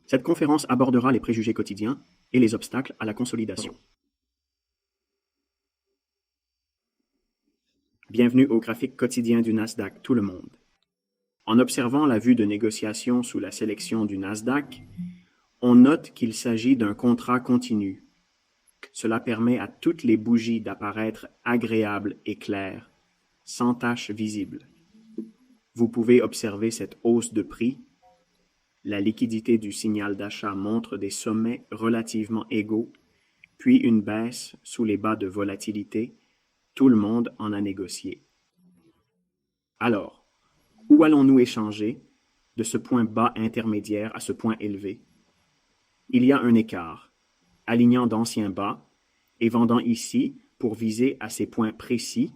Cette conférence abordera les préjugés quotidiens et les obstacles à la consolidation. Bienvenue au graphique quotidien du Nasdaq tout le monde. En observant la vue de négociation sous la sélection du Nasdaq, on note qu'il s'agit d'un contrat continu. Cela permet à toutes les bougies d'apparaître agréables et claires, sans taches visibles. Vous pouvez observer cette hausse de prix. La liquidité du signal d'achat montre des sommets relativement égaux, puis une baisse sous les bas de volatilité. Tout le monde en a négocié. Alors, où allons-nous échanger de ce point bas intermédiaire à ce point élevé? Il y a un écart, alignant d'anciens bas et vendant ici pour viser à ces points précis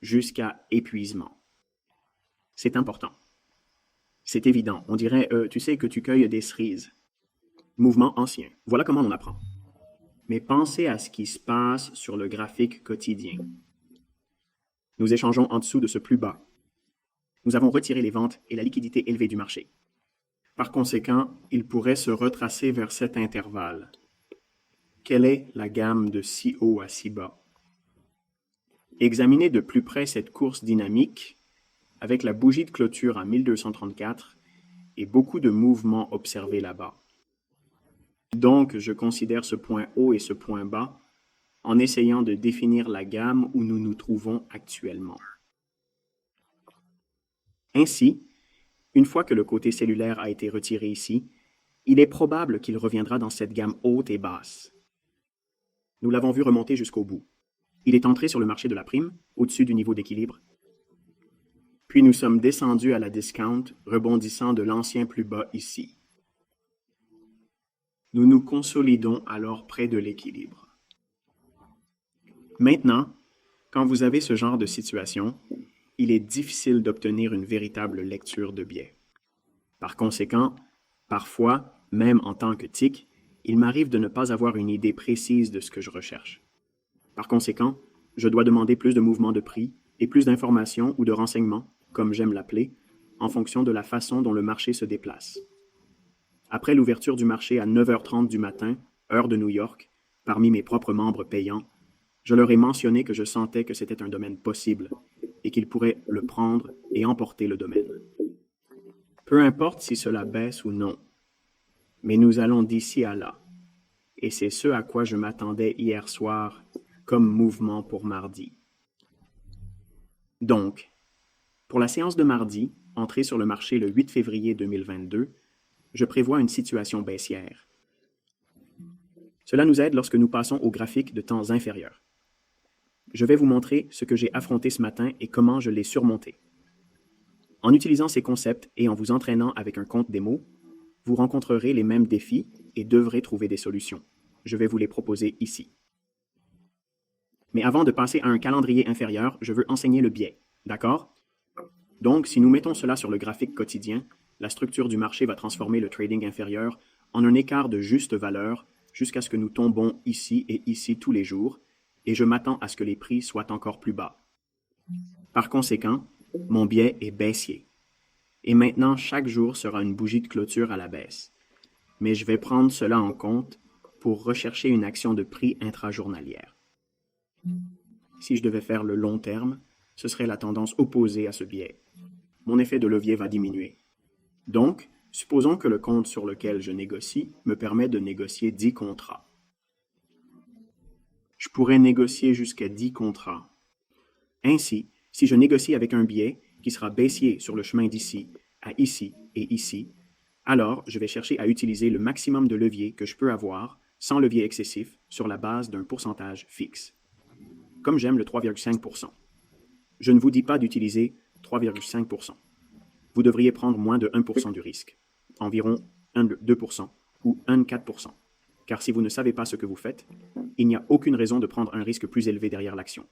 jusqu'à épuisement. C'est important. C'est évident. On dirait, tu sais que tu cueilles des cerises. Mouvement ancien. Voilà comment on apprend. Mais pensez à ce qui se passe sur le graphique quotidien. Nous échangeons en dessous de ce plus bas. Nous avons retiré les ventes et la liquidité élevée du marché. Par conséquent, il pourrait se retracer vers cet intervalle. Quelle est la gamme de si haut à si bas? Examinez de plus près cette course dynamique avec la bougie de clôture à 1234 et beaucoup de mouvements observés là-bas. Donc, je considère ce point haut et ce point bas en essayant de définir la gamme où nous nous trouvons actuellement. Ainsi, une fois que le côté cellulaire a été retiré ici, il est probable qu'il reviendra dans cette gamme haute et basse. Nous l'avons vu remonter jusqu'au bout. Il est entré sur le marché de la prime, au-dessus du niveau d'équilibre. Puis nous sommes descendus à la discount, rebondissant de l'ancien plus bas ici. Nous nous consolidons alors près de l'équilibre. Maintenant, quand vous avez ce genre de situation, il est difficile d'obtenir une véritable lecture de biais. Par conséquent, parfois, même en tant que TIC, il m'arrive de ne pas avoir une idée précise de ce que je recherche. Par conséquent, je dois demander plus de mouvements de prix et plus d'informations ou de renseignements, comme j'aime l'appeler, en fonction de la façon dont le marché se déplace. Après l'ouverture du marché à 9h30 du matin, heure de New York, parmi mes propres membres payants, je leur ai mentionné que je sentais que c'était un domaine possible et qu'ils pourraient le prendre et emporter le domaine. Peu importe si cela baisse ou non, mais nous allons d'ici à là, et c'est ce à quoi je m'attendais hier soir comme mouvement pour mardi. Donc, pour la séance de mardi, entrée sur le marché le 8 février 2022, je prévois une situation baissière. Cela nous aide lorsque nous passons au graphique de temps inférieur. Je vais vous montrer ce que j'ai affronté ce matin et comment je l'ai surmonté. En utilisant ces concepts et en vous entraînant avec un compte démo, vous rencontrerez les mêmes défis et devrez trouver des solutions. Je vais vous les proposer ici. Mais avant de passer à un calendrier inférieur, je veux enseigner le biais. D'accord? Donc, si nous mettons cela sur le graphique quotidien, la structure du marché va transformer le trading inférieur en un écart de juste valeur jusqu'à ce que nous tombons ici et ici tous les jours, et je m'attends à ce que les prix soient encore plus bas. Par conséquent, mon biais est baissier. Et maintenant, chaque jour sera une bougie de clôture à la baisse. Mais je vais prendre cela en compte pour rechercher une action de prix intrajournalière. Si je devais faire le long terme, ce serait la tendance opposée à ce biais. Mon effet de levier va diminuer. Donc, supposons que le compte sur lequel je négocie me permet de négocier 10 contrats. Je pourrais négocier jusqu'à 10 contrats. Ainsi, si je négocie avec un biais qui sera baissier sur le chemin d'ici à ici et ici, alors je vais chercher à utiliser le maximum de levier que je peux avoir, sans levier excessif, sur la base d'un pourcentage fixe. Comme j'aime le 3,5%. Je ne vous dis pas d'utiliser 3,5%. Vous devriez prendre moins de 1% du risque, environ 1,2% ou 1,4%. Car si vous ne savez pas ce que vous faites, il n'y a aucune raison de prendre un risque plus élevé derrière l'action.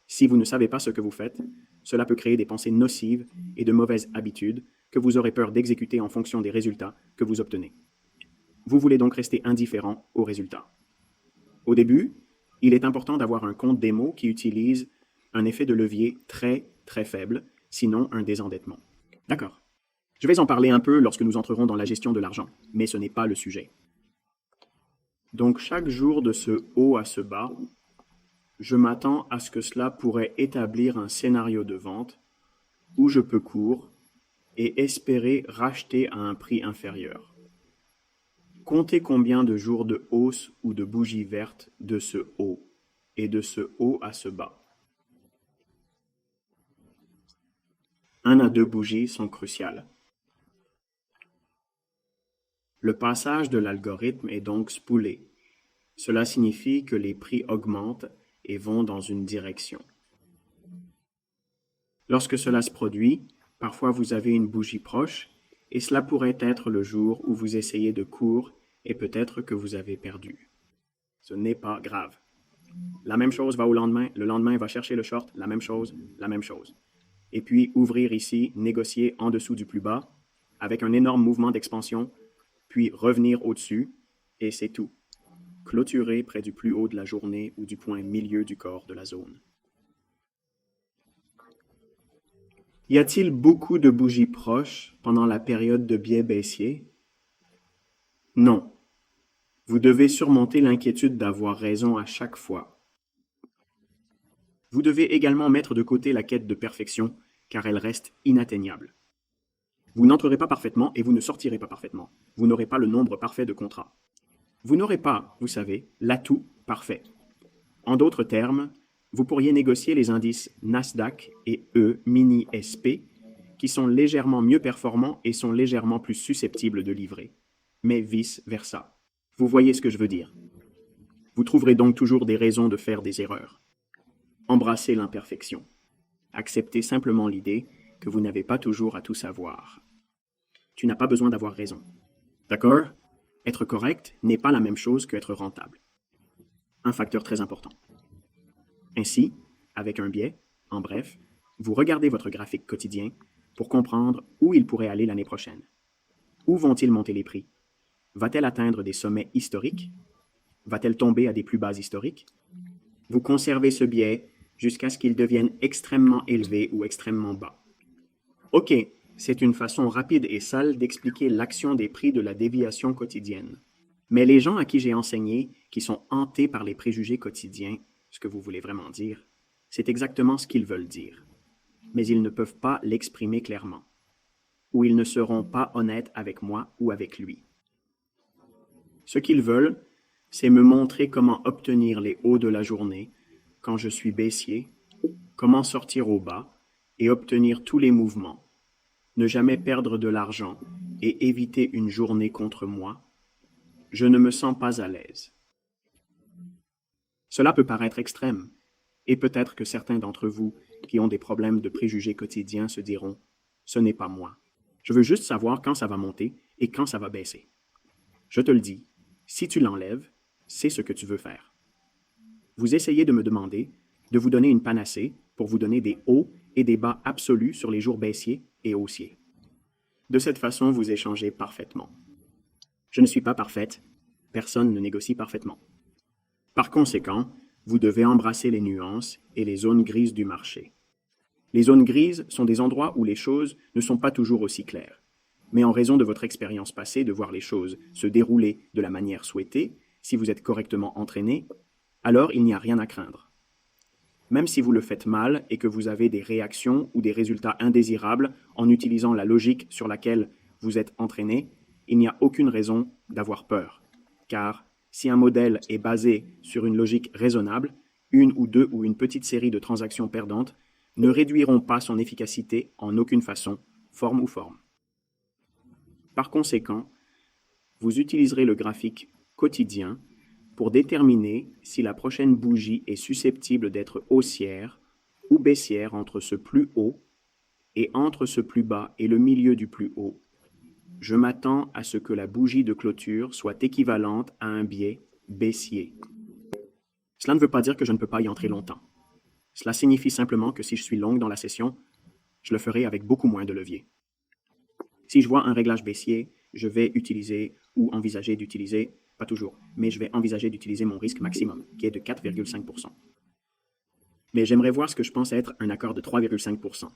Si vous ne savez pas ce que vous faites, cela peut créer des pensées nocives et de mauvaises habitudes que vous aurez peur d'exécuter en fonction des résultats que vous obtenez. Vous voulez donc rester indifférent aux résultats. Au début, il est important d'avoir un compte démo qui utilise un effet de levier très, très faible, sinon un désendettement. D'accord. Je vais en parler un peu lorsque nous entrerons dans la gestion de l'argent, mais ce n'est pas le sujet. Donc chaque jour de ce haut à ce bas, je m'attends à ce que cela pourrait établir un scénario de vente où je peux cours et espérer racheter à un prix inférieur. Comptez combien de jours de hausse ou de bougies vertes de ce haut et de ce haut à ce bas. 1 à 2 bougies sont cruciales. Le passage de l'algorithme est donc spoolé. Cela signifie que les prix augmentent et vont dans une direction. Lorsque cela se produit, parfois vous avez une bougie proche et cela pourrait être le jour où vous essayez de cours et peut-être que vous avez perdu. Ce n'est pas grave. La même chose va au lendemain, le lendemain va chercher le short, la même chose, la même chose. Et puis ouvrir ici, négocier en dessous du plus bas, avec un énorme mouvement d'expansion, puis revenir au-dessus, et c'est tout. Clôturer près du plus haut de la journée ou du point milieu du corps de la zone. Y a-t-il beaucoup de bougies proches pendant la période de biais baissier? Non. Vous devez surmonter l'inquiétude d'avoir raison à chaque fois. Vous devez également mettre de côté la quête de perfection, car elle reste inatteignable. Vous n'entrerez pas parfaitement et vous ne sortirez pas parfaitement. Vous n'aurez pas le nombre parfait de contrats. Vous n'aurez pas, vous savez, l'atout parfait. En d'autres termes, vous pourriez négocier les indices Nasdaq et E-mini-SP qui sont légèrement mieux performants et sont légèrement plus susceptibles de livrer, mais vice-versa. Vous voyez ce que je veux dire. Vous trouverez donc toujours des raisons de faire des erreurs. Embrassez l'imperfection. Acceptez simplement l'idée que vous n'avez pas toujours à tout savoir. Tu n'as pas besoin d'avoir raison. D'accord? Être correct n'est pas la même chose qu'être rentable. Un facteur très important. Ainsi, avec un biais, en bref, vous regardez votre graphique quotidien pour comprendre où il pourrait aller l'année prochaine. Où vont-ils monter les prix? Va-t-elle atteindre des sommets historiques? Va-t-elle tomber à des plus bas historiques? Vous conservez ce biais jusqu'à ce qu'il devienne extrêmement élevé ou extrêmement bas. OK, c'est une façon rapide et sale d'expliquer l'action des prix de la déviation quotidienne. Mais les gens à qui j'ai enseigné, qui sont hantés par les préjugés quotidiens, ce que vous voulez vraiment dire, c'est exactement ce qu'ils veulent dire. Mais ils ne peuvent pas l'exprimer clairement. Ou ils ne seront pas honnêtes avec moi ou avec lui. Ce qu'ils veulent, c'est me montrer comment obtenir les hauts de la journée quand je suis baissier, comment sortir au bas et obtenir tous les mouvements, ne jamais perdre de l'argent et éviter une journée contre moi. Je ne me sens pas à l'aise. Cela peut paraître extrême, et peut-être que certains d'entre vous qui ont des problèmes de préjugés quotidiens se diront « Ce n'est pas moi. Je veux juste savoir quand ça va monter et quand ça va baisser. » Je te le dis, si tu l'enlèves, c'est ce que tu veux faire. Vous essayez de me demander de vous donner une panacée pour vous donner des hauts et des bas absolus sur les jours baissiers et haussiers. De cette façon, vous échangez parfaitement. Je ne suis pas parfaite, personne ne négocie parfaitement. Par conséquent, vous devez embrasser les nuances et les zones grises du marché. Les zones grises sont des endroits où les choses ne sont pas toujours aussi claires. Mais en raison de votre expérience passée de voir les choses se dérouler de la manière souhaitée, si vous êtes correctement entraîné, alors il n'y a rien à craindre. Même si vous le faites mal et que vous avez des réactions ou des résultats indésirables en utilisant la logique sur laquelle vous êtes entraîné, il n'y a aucune raison d'avoir peur. Car si un modèle est basé sur une logique raisonnable, une ou deux ou une petite série de transactions perdantes ne réduiront pas son efficacité en aucune façon, forme ou forme. Par conséquent, vous utiliserez le graphique quotidien pour déterminer si la prochaine bougie est susceptible d'être haussière ou baissière entre ce plus haut et entre ce plus bas et le milieu du plus haut. Je m'attends à ce que la bougie de clôture soit équivalente à un biais baissier. Cela ne veut pas dire que je ne peux pas y entrer longtemps. Cela signifie simplement que si je suis longue dans la session, je le ferai avec beaucoup moins de levier. Si je vois un réglage baissier, je vais utiliser ou envisager d'utiliser, pas toujours, mais je vais envisager d'utiliser mon risque maximum, qui est de 4,5%. Mais j'aimerais voir ce que je pense être un accord de 3,5%.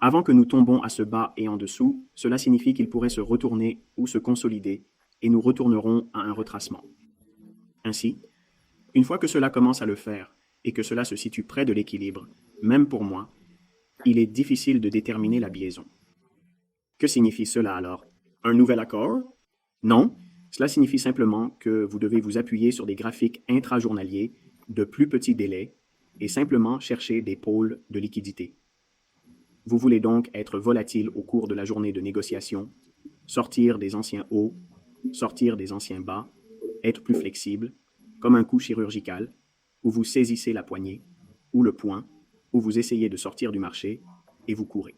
Avant que nous tombons à ce bas et en dessous, cela signifie qu'il pourrait se retourner ou se consolider, et nous retournerons à un retracement. Ainsi, une fois que cela commence à le faire, et que cela se situe près de l'équilibre, même pour moi, il est difficile de déterminer la biaison. Que signifie cela alors? Un nouvel accord? Non, cela signifie simplement que vous devez vous appuyer sur des graphiques intrajournaliers de plus petits délais et simplement chercher des pôles de liquidité. Vous voulez donc être volatile au cours de la journée de négociation, sortir des anciens hauts, sortir des anciens bas, être plus flexible, comme un coup chirurgical, où vous saisissez la poignée, ou le poing, où vous essayez de sortir du marché, et vous courez.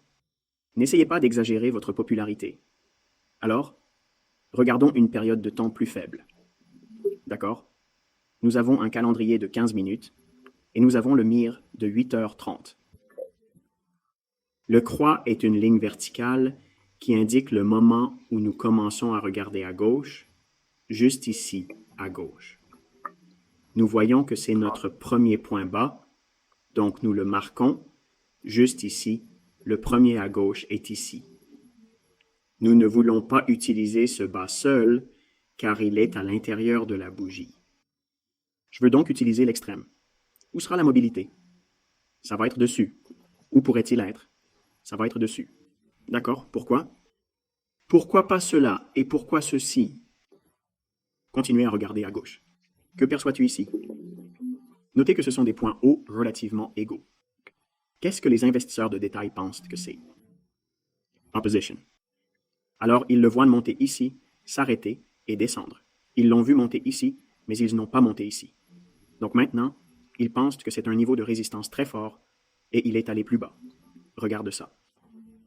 N'essayez pas d'exagérer votre popularité. Alors, regardons une période de temps plus faible. D'accord? Nous avons un calendrier de 15 minutes, et nous avons le MIR de 8h30. Le croix est une ligne verticale qui indique le moment où nous commençons à regarder à gauche, juste ici, à gauche. Nous voyons que c'est notre premier point bas, donc nous le marquons, juste ici, le premier à gauche est ici. Nous ne voulons pas utiliser ce bas seul, car il est à l'intérieur de la bougie. Je veux donc utiliser l'extrême. Où sera la mobilité? Ça va être dessus. Où pourrait-il être? Ça va être dessus. D'accord? Pourquoi? Pourquoi pas cela et pourquoi ceci? Continuez à regarder à gauche. Que perçois-tu ici? Notez que ce sont des points hauts relativement égaux. Qu'est-ce que les investisseurs de détail pensent que c'est? Opposition. Alors, ils le voient monter ici, s'arrêter et descendre. Ils l'ont vu monter ici, mais ils n'ont pas monté ici. Donc maintenant, ils pensent que c'est un niveau de résistance très fort et il est allé plus bas. Regarde ça.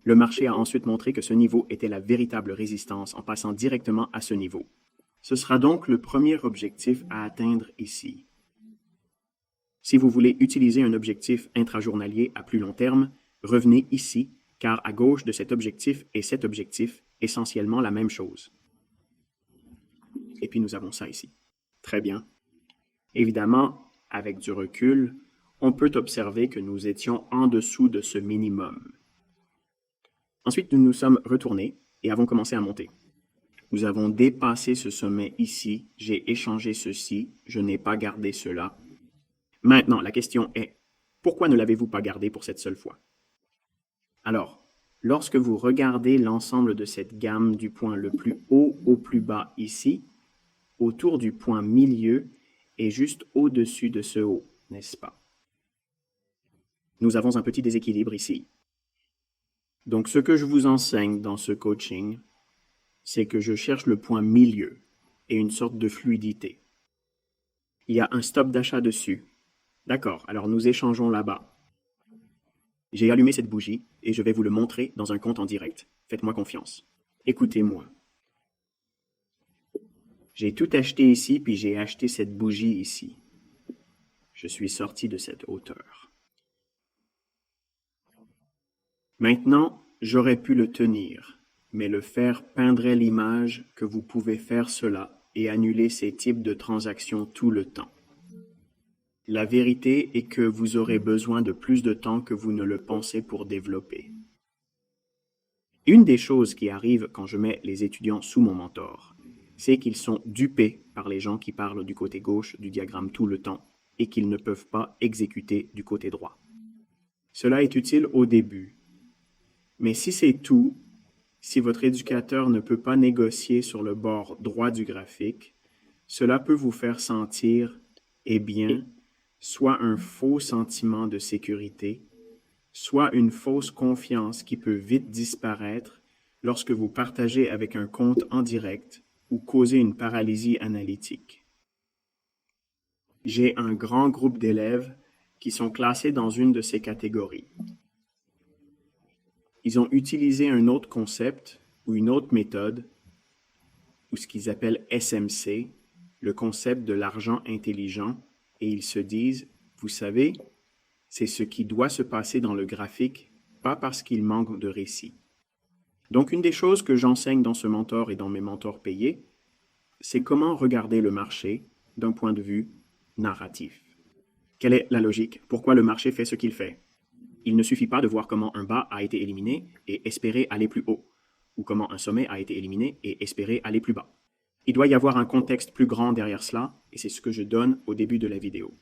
Le marché a ensuite montré que ce niveau était la véritable résistance en passant directement à ce niveau. Ce sera donc le premier objectif à atteindre ici. Si vous voulez utiliser un objectif intrajournalier à plus long terme, revenez ici, car à gauche de cet objectif et cet objectif, essentiellement la même chose. Et puis nous avons ça ici. Très bien. Évidemment, avec du recul, on peut observer que nous étions en dessous de ce minimum. Ensuite, nous nous sommes retournés et avons commencé à monter. Nous avons dépassé ce sommet ici, j'ai échangé ceci, je n'ai pas gardé cela. Maintenant, la question est, pourquoi ne l'avez-vous pas gardé pour cette seule fois? Alors, lorsque vous regardez l'ensemble de cette gamme du point le plus haut au plus bas ici, autour du point milieu et juste au-dessus de ce haut, n'est-ce pas? Nous avons un petit déséquilibre ici. Donc, ce que je vous enseigne dans ce coaching, c'est que je cherche le point milieu et une sorte de fluidité. Il y a un stop d'achat dessus. D'accord, alors nous échangeons là-bas. J'ai allumé cette bougie et je vais vous le montrer dans un compte en direct. Faites-moi confiance. Écoutez-moi. J'ai tout acheté ici, puis j'ai acheté cette bougie ici. Je suis sorti de cette hauteur. Maintenant, j'aurais pu le tenir, mais le faire peindrait l'image que vous pouvez faire cela et annuler ces types de transactions tout le temps. La vérité est que vous aurez besoin de plus de temps que vous ne le pensez pour développer. Une des choses qui arrive quand je mets les étudiants sous mon mentor, c'est qu'ils sont dupés par les gens qui parlent du côté gauche du diagramme tout le temps et qu'ils ne peuvent pas exécuter du côté droit. Cela est utile au début. Mais si c'est tout, si votre éducateur ne peut pas négocier sur le bord droit du graphique, cela peut vous faire sentir, eh bien, soit un faux sentiment de sécurité, soit une fausse confiance qui peut vite disparaître lorsque vous partagez avec un compte en direct ou causez une paralysie analytique. J'ai un grand groupe d'élèves qui sont classés dans une de ces catégories. Ils ont utilisé un autre concept ou une autre méthode, ou ce qu'ils appellent SMC, le concept de l'argent intelligent, et ils se disent, vous savez, c'est ce qui doit se passer dans le graphique, pas parce qu'il manque de récit. Donc, une des choses que j'enseigne dans ce mentor et dans mes mentors payés, c'est comment regarder le marché d'un point de vue narratif. Quelle est la logique? Pourquoi le marché fait ce qu'il fait? Il ne suffit pas de voir comment un bas a été éliminé et espérer aller plus haut, ou comment un sommet a été éliminé et espérer aller plus bas. Il doit y avoir un contexte plus grand derrière cela, et c'est ce que je donne au début de la vidéo.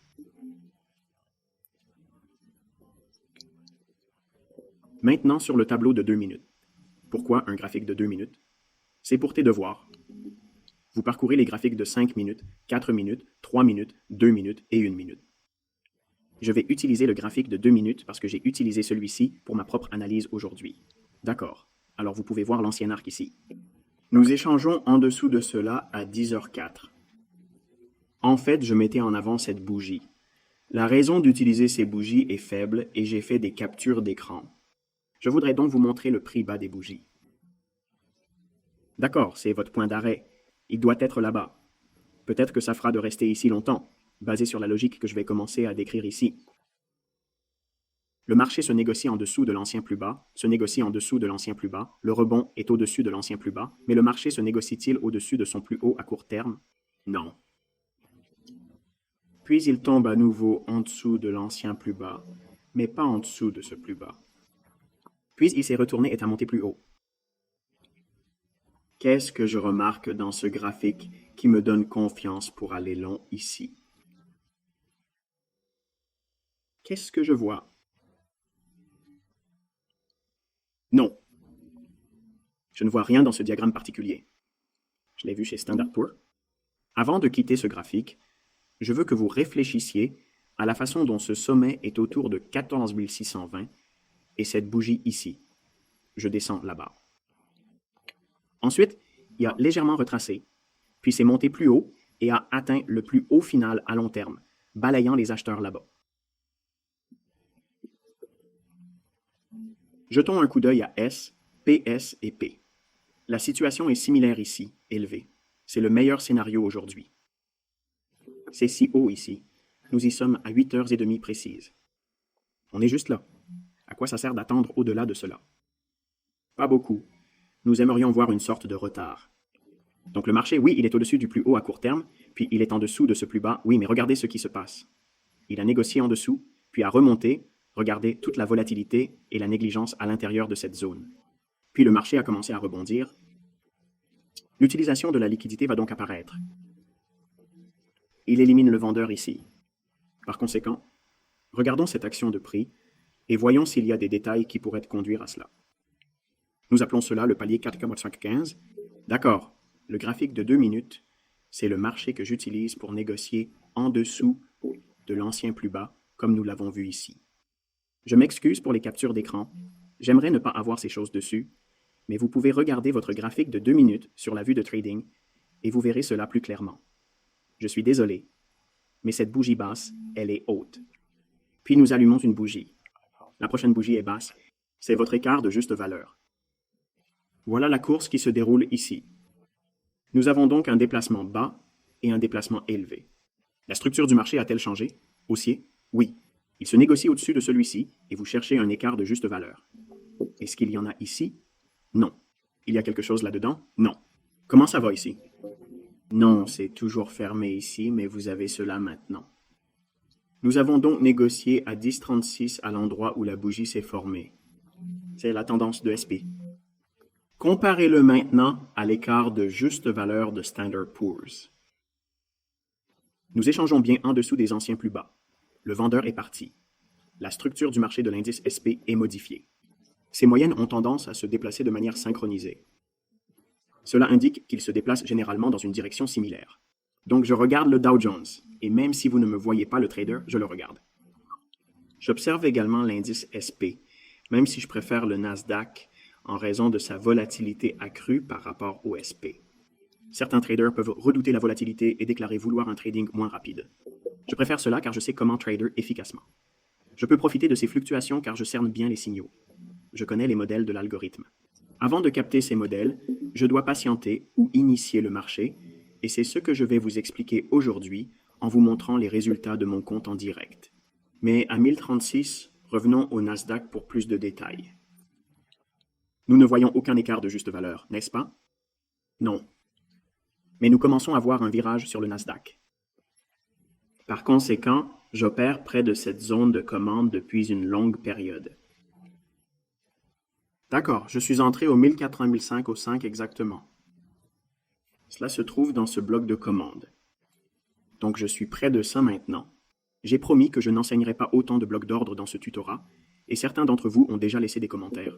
Maintenant sur le tableau de 2 minutes. Pourquoi un graphique de 2 minutes? C'est pour tes devoirs. Vous parcourez les graphiques de 5 minutes, 4 minutes, 3 minutes, 2 minutes et 1 minute. Je vais utiliser le graphique de 2 minutes parce que j'ai utilisé celui-ci pour ma propre analyse aujourd'hui. D'accord. Alors vous pouvez voir l'ancien arc ici. Nous échangeons en dessous de cela à 10h04. En fait, je mettais en avant cette bougie. La raison d'utiliser ces bougies est faible et j'ai fait des captures d'écran. Je voudrais donc vous montrer le prix bas des bougies. D'accord, c'est votre point d'arrêt. Il doit être là-bas. Peut-être que ça fera de rester ici longtemps, basé sur la logique que je vais commencer à décrire ici. Le marché se négocie en dessous de l'ancien plus bas, se négocie en dessous de l'ancien plus bas, le rebond est au-dessus de l'ancien plus bas, mais le marché se négocie-t-il au-dessus de son plus haut à court terme? Non. Puis il tombe à nouveau en dessous de l'ancien plus bas, mais pas en dessous de ce plus bas. Puis il s'est retourné et est monté plus haut. Qu'est-ce que je remarque dans ce graphique qui me donne confiance pour aller long ici? Qu'est-ce que je vois? Non. Je ne vois rien dans ce diagramme particulier. Je l'ai vu chez Standard Poor's. Avant de quitter ce graphique, je veux que vous réfléchissiez à la façon dont ce sommet est autour de 14 620 et cette bougie ici. Je descends là-bas. Ensuite, il a légèrement retracé, puis s'est monté plus haut et a atteint le plus haut final à long terme, balayant les acheteurs là-bas. Jetons un coup d'œil à S, PS et P. La situation est similaire ici, élevée. C'est le meilleur scénario aujourd'hui. C'est si haut ici. Nous y sommes à 8h30 précises. On est juste là. À quoi ça sert d'attendre au-delà de cela? Pas beaucoup. Nous aimerions voir une sorte de retard. Donc le marché, oui, il est au-dessus du plus haut à court terme, puis il est en dessous de ce plus bas. Oui, mais regardez ce qui se passe. Il a négocié en dessous, puis a remonté. Regardez toute la volatilité et la négligence à l'intérieur de cette zone. Puis le marché a commencé à rebondir. L'utilisation de la liquidité va donc apparaître. Il élimine le vendeur ici. Par conséquent, regardons cette action de prix et voyons s'il y a des détails qui pourraient conduire à cela. Nous appelons cela le palier 4,515. D'accord, le graphique de 2 minutes, c'est le marché que j'utilise pour négocier en dessous de l'ancien plus bas, comme nous l'avons vu ici. Je m'excuse pour les captures d'écran. J'aimerais ne pas avoir ces choses dessus, mais vous pouvez regarder votre graphique de 2 minutes sur la vue de trading et vous verrez cela plus clairement. Je suis désolé, mais cette bougie basse, elle est haute. Puis nous allumons une bougie. La prochaine bougie est basse. C'est votre écart de juste valeur. Voilà la course qui se déroule ici. Nous avons donc un déplacement bas et un déplacement élevé. La structure du marché a-t-elle changé? Haussier? Oui. Il se négocie au-dessus de celui-ci et vous cherchez un écart de juste valeur. Est-ce qu'il y en a ici? Non. Il y a quelque chose là-dedans? Non. Comment ça va ici? Non, c'est toujours fermé ici, mais vous avez cela maintenant. Nous avons donc négocié à 10,36 à l'endroit où la bougie s'est formée. C'est la tendance de SP. Comparez-le maintenant à l'écart de juste valeur de Standard Poor's. Nous échangeons bien en dessous des anciens plus bas. Le vendeur est parti. La structure du marché de l'indice SP est modifiée. Ces moyennes ont tendance à se déplacer de manière synchronisée. Cela indique qu'ils se déplacent généralement dans une direction similaire. Donc je regarde le Dow Jones, et même si vous ne me voyez pas le trader, je le regarde. J'observe également l'indice SP, même si je préfère le Nasdaq en raison de sa volatilité accrue par rapport au SP. Certains traders peuvent redouter la volatilité et déclarer vouloir un trading moins rapide. Je préfère cela car je sais comment trader efficacement. Je peux profiter de ces fluctuations car je cerne bien les signaux. Je connais les modèles de l'algorithme. Avant de capter ces modèles, je dois patienter ou initier le marché, et c'est ce que je vais vous expliquer aujourd'hui en vous montrant les résultats de mon compte en direct. Mais à 1036, revenons au Nasdaq pour plus de détails. Nous ne voyons aucun écart de juste valeur, n'est-ce pas? Non. Mais nous commençons à voir un virage sur le Nasdaq. Par conséquent, J'opère près de cette zone de commande depuis une longue période. D'accord, je suis entré au 108005 au 5 exactement. Cela se trouve dans ce bloc de commande. Donc je suis près de ça maintenant. J'ai promis que je n'enseignerai pas autant de blocs d'ordre dans ce tutorat, et certains d'entre vous ont déjà laissé des commentaires.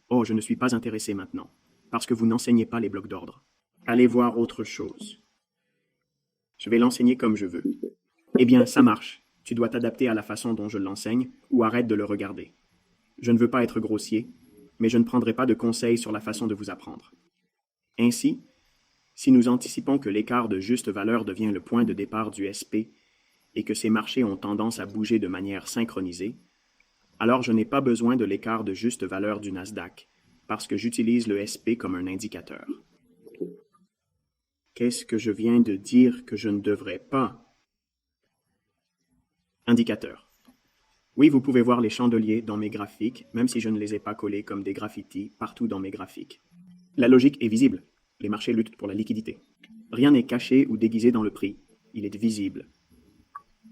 Oh, je ne suis pas intéressé maintenant, parce que vous n'enseignez pas les blocs d'ordre. Allez voir autre chose. Je vais l'enseigner comme je veux. Eh bien, ça marche. Tu dois t'adapter à la façon dont je l'enseigne, ou arrête de le regarder. Je ne veux pas être grossier, mais je ne prendrai pas de conseils sur la façon de vous apprendre. Ainsi, si nous anticipons que l'écart de juste valeur devient le point de départ du SP et que ces marchés ont tendance à bouger de manière synchronisée, alors je n'ai pas besoin de l'écart de juste valeur du Nasdaq, parce que j'utilise le SP comme un indicateur. Qu'est-ce que je viens de dire que je ne devrais pas? Indicateur. Oui, vous pouvez voir les chandeliers dans mes graphiques, même si je ne les ai pas collés comme des graffitis partout dans mes graphiques. La logique est visible. Les marchés luttent pour la liquidité. Rien n'est caché ou déguisé dans le prix. Il est visible.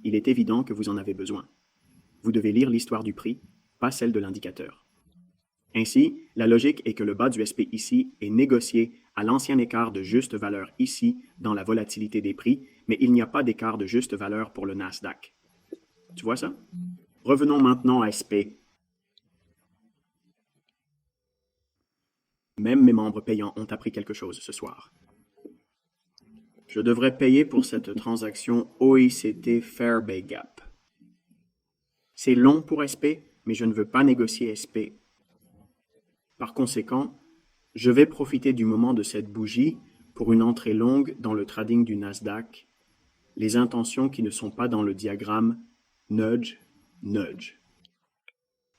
Il est évident que vous en avez besoin. Vous devez lire l'histoire du prix, pas celle de l'indicateur. Ainsi, la logique est que le bas du SP ici est négocié à l'ancien écart de juste valeur ici dans la volatilité des prix, mais il n'y a pas d'écart de juste valeur pour le Nasdaq. Tu vois ça? Revenons maintenant à SP. Même mes membres payants ont appris quelque chose ce soir. Je devrais payer pour cette transaction OICT Fair Bay Gap. C'est long pour SP, mais je ne veux pas négocier SP. Par conséquent, je vais profiter du moment de cette bougie pour une entrée longue dans le trading du Nasdaq, les intentions qui ne sont pas dans le diagramme nudge, nudge.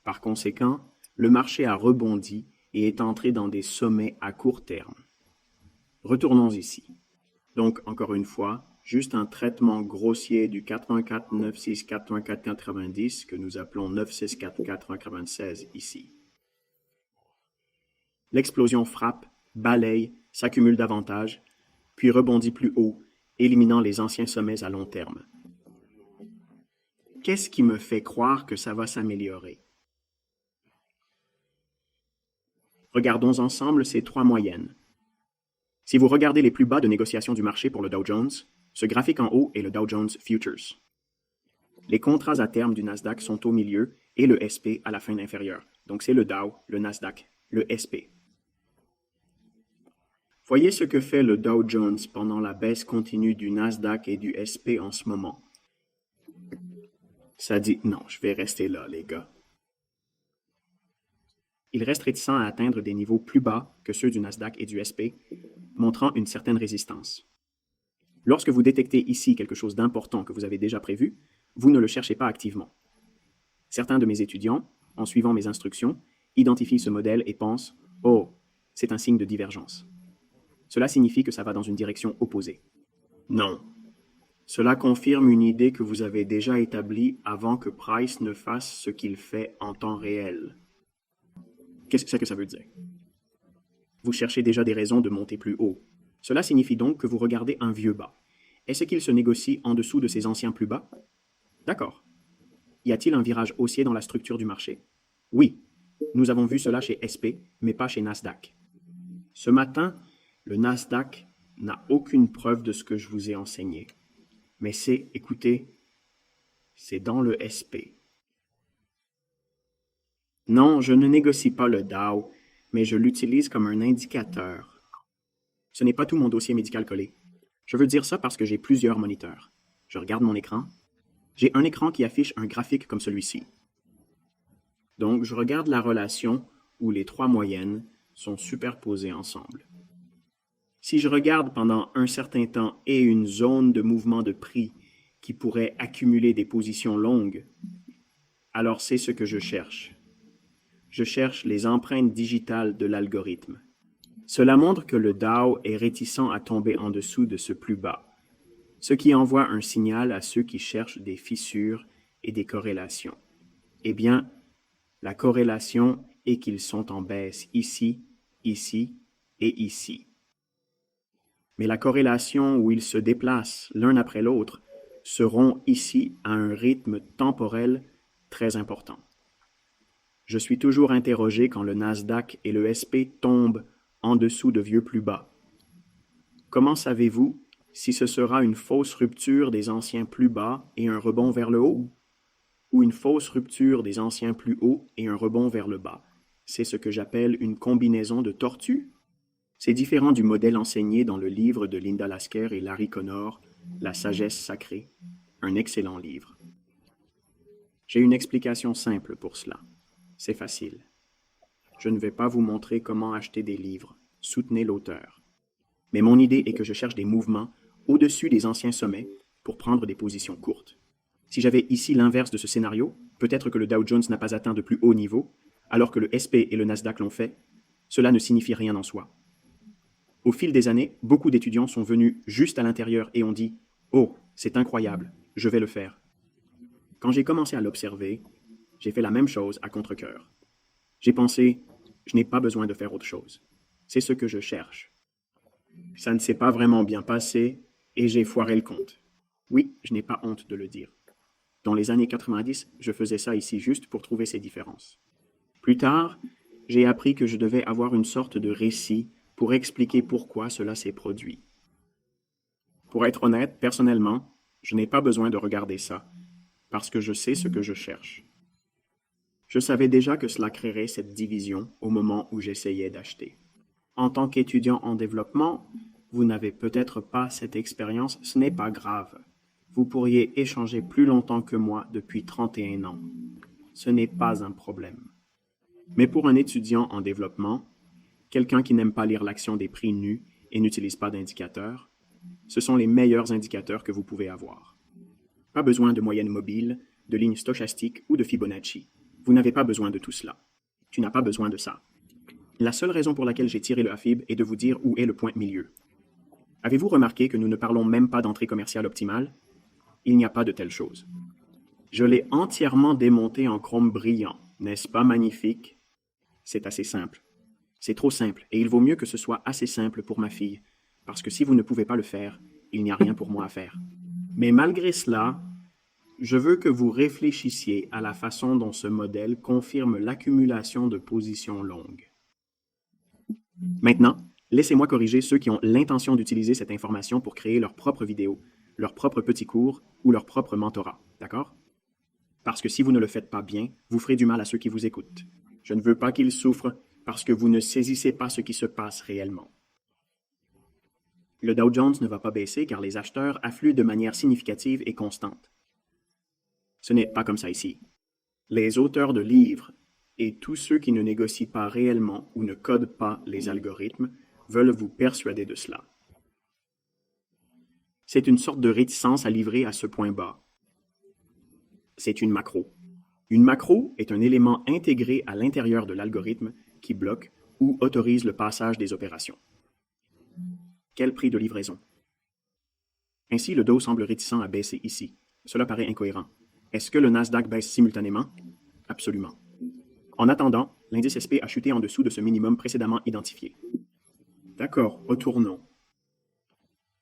Par conséquent, le marché a rebondi et est entré dans des sommets à court terme. Retournons ici. Donc, encore une fois, juste un traitement grossier du 84, 96, 84, 90 que nous appelons 964, 96 ici. L'explosion frappe, balaye, s'accumule davantage, puis rebondit plus haut, éliminant les anciens sommets à long terme. Qu'est-ce qui me fait croire que ça va s'améliorer? Regardons ensemble ces trois moyennes. Si vous regardez les plus bas de négociation du marché pour le Dow Jones, ce graphique en haut est le Dow Jones Futures. Les contrats à terme du Nasdaq sont au milieu et le SP à la fin inférieure. Donc c'est le Dow, le Nasdaq, le SP. Voyez ce que fait le Dow Jones pendant la baisse continue du Nasdaq et du SP en ce moment. Ça dit non, je vais rester là, les gars. Il reste réticent à atteindre des niveaux plus bas que ceux du Nasdaq et du SP, montrant une certaine résistance. Lorsque vous détectez ici quelque chose d'important que vous avez déjà prévu, vous ne le cherchez pas activement. Certains de mes étudiants, en suivant mes instructions, identifient ce modèle et pensent « Oh, c'est un signe de divergence ». Cela signifie que ça va dans une direction opposée. Non. Cela confirme une idée que vous avez déjà établie avant que Price ne fasse ce qu'il fait en temps réel. Qu'est-ce que ça veut dire? Vous cherchez déjà des raisons de monter plus haut. Cela signifie donc que vous regardez un vieux bas. Est-ce qu'il se négocie en dessous de ces anciens plus bas? D'accord. Y a-t-il un virage haussier dans la structure du marché? Oui. Nous avons vu cela chez SP, mais pas chez Nasdaq. Ce matin, le Nasdaq n'a aucune preuve de ce que je vous ai enseigné. Mais écoutez, c'est dans le SP. Non, je ne négocie pas le Dow, mais je l'utilise comme un indicateur. Ce n'est pas tout mon dossier médical collé. Je veux dire ça parce que j'ai plusieurs moniteurs. Je regarde mon écran. J'ai un écran qui affiche un graphique comme celui-ci. Donc, je regarde la relation où les trois moyennes sont superposées ensemble. Si je regarde pendant un certain temps et une zone de mouvement de prix qui pourrait accumuler des positions longues, alors c'est ce que je cherche. Je cherche les empreintes digitales de l'algorithme. Cela montre que le Dow est réticent à tomber en dessous de ce plus bas, ce qui envoie un signal à ceux qui cherchent des fissures et des corrélations. Eh bien, la corrélation est qu'ils sont en baisse ici, ici et ici. Mais la corrélation où ils se déplacent l'un après l'autre seront ici à un rythme temporel très important. Je suis toujours interrogé quand le Nasdaq et le SP tombent en dessous de vieux plus bas. Comment savez-vous si ce sera une fausse rupture des anciens plus bas et un rebond vers le haut, ou une fausse rupture des anciens plus hauts et un rebond vers le bas? C'est ce que j'appelle une combinaison de tortues. C'est différent du modèle enseigné dans le livre de Linda Lasker et Larry Connor, La sagesse sacrée, un excellent livre. J'ai une explication simple pour cela. C'est facile. Je ne vais pas vous montrer comment acheter des livres. Soutenez l'auteur. Mais mon idée est que je cherche des mouvements au-dessus des anciens sommets pour prendre des positions courtes. Si j'avais ici l'inverse de ce scénario, peut-être que le Dow Jones n'a pas atteint de plus haut niveau, alors que le SP et le Nasdaq l'ont fait, cela ne signifie rien en soi. Au fil des années, beaucoup d'étudiants sont venus juste à l'intérieur et ont dit « Oh, c'est incroyable, je vais le faire ». Quand j'ai commencé à l'observer, j'ai fait la même chose à contre-cœur. J'ai pensé « Je n'ai pas besoin de faire autre chose. C'est ce que je cherche. » Ça ne s'est pas vraiment bien passé et j'ai foiré le compte. Oui, je n'ai pas honte de le dire. Dans les années 90, je faisais ça ici juste pour trouver ces différences. Plus tard, j'ai appris que je devais avoir une sorte de récit pour expliquer pourquoi cela s'est produit. Pour être honnête, personnellement, je n'ai pas besoin de regarder ça, parce que je sais ce que je cherche. Je savais déjà que cela créerait cette division au moment où j'essayais d'acheter. En tant qu'étudiant en développement, vous n'avez peut-être pas cette expérience, ce n'est pas grave. Vous pourriez échanger plus longtemps que moi depuis 31 ans. Ce n'est pas un problème. Mais pour un étudiant en développement, quelqu'un qui n'aime pas lire l'action des prix nus et n'utilise pas d'indicateurs, ce sont les meilleurs indicateurs que vous pouvez avoir. Pas besoin de moyenne mobile, de ligne stochastique ou de Fibonacci. Vous n'avez pas besoin de tout cela. Tu n'as pas besoin de ça. La seule raison pour laquelle j'ai tiré le AFib est de vous dire où est le point milieu. Avez-vous remarqué que nous ne parlons même pas d'entrée commerciale optimale? Il n'y a pas de telle chose. Je l'ai entièrement démonté en chrome brillant. N'est-ce pas magnifique? C'est assez simple. C'est trop simple, et il vaut mieux que ce soit assez simple pour ma fille, parce que si vous ne pouvez pas le faire, il n'y a rien pour moi à faire. Mais malgré cela, je veux que vous réfléchissiez à la façon dont ce modèle confirme l'accumulation de positions longues. Maintenant, laissez-moi corriger ceux qui ont l'intention d'utiliser cette information pour créer leur propre vidéo, leur propre petit cours ou leur propre mentorat, d'accord? Parce que si vous ne le faites pas bien, vous ferez du mal à ceux qui vous écoutent. Je ne veux pas qu'ils souffrent parce que vous ne saisissez pas ce qui se passe réellement. Le Dow Jones ne va pas baisser car les acheteurs affluent de manière significative et constante. Ce n'est pas comme ça ici. Les auteurs de livres et tous ceux qui ne négocient pas réellement ou ne codent pas les algorithmes veulent vous persuader de cela. C'est une sorte de réticence à livrer à ce point bas. C'est une macro. Une macro est un élément intégré à l'intérieur de l'algorithme qui bloque ou autorise le passage des opérations. Quel prix de livraison? Ainsi, le Dow semble réticent à baisser ici. Cela paraît incohérent. Est-ce que le Nasdaq baisse simultanément? Absolument. En attendant, l'indice SP a chuté en dessous de ce minimum précédemment identifié. D'accord, retournons.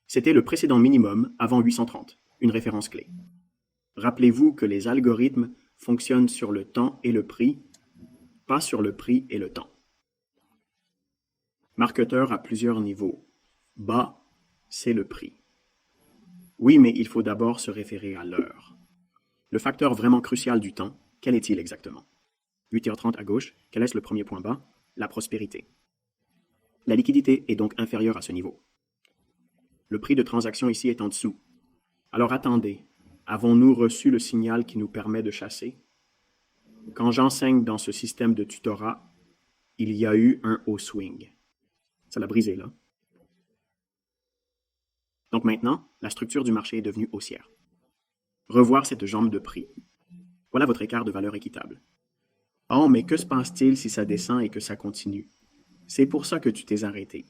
C'était le précédent minimum avant 830, une référence clé. Rappelez-vous que les algorithmes fonctionnent sur le temps et le prix, pas sur le prix et le temps. Marketeur à plusieurs niveaux. Bas, c'est le prix. Oui, mais il faut d'abord se référer à l'heure. Le facteur vraiment crucial du temps, quel est-il exactement? 8h30 à gauche, quel est le premier point bas? La prospérité. La liquidité est donc inférieure à ce niveau. Le prix de transaction ici est en dessous. Alors attendez, avons-nous reçu le signal qui nous permet de chasser? Quand j'enseigne dans ce système de tutorat, il y a eu un haut swing. Ça l'a brisé là. Donc maintenant, la structure du marché est devenue haussière. Revoir cette jambe de prix. Voilà votre écart de valeur équitable. Oh, mais que se passe-t-il si ça descend et que ça continue? C'est pour ça que tu t'es arrêté.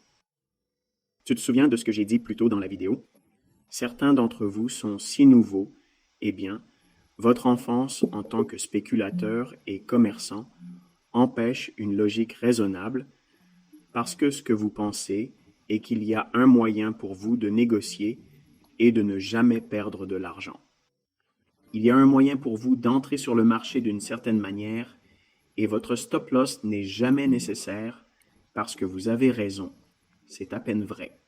Tu te souviens de ce que j'ai dit plus tôt dans la vidéo? Certains d'entre vous sont si nouveaux, eh bien, votre enfance en tant que spéculateur et commerçant empêche une logique raisonnable parce que ce que vous pensez est qu'il y a un moyen pour vous de négocier et de ne jamais perdre de l'argent. Il y a un moyen pour vous d'entrer sur le marché d'une certaine manière et votre stop-loss n'est jamais nécessaire parce que vous avez raison. C'est à peine vrai.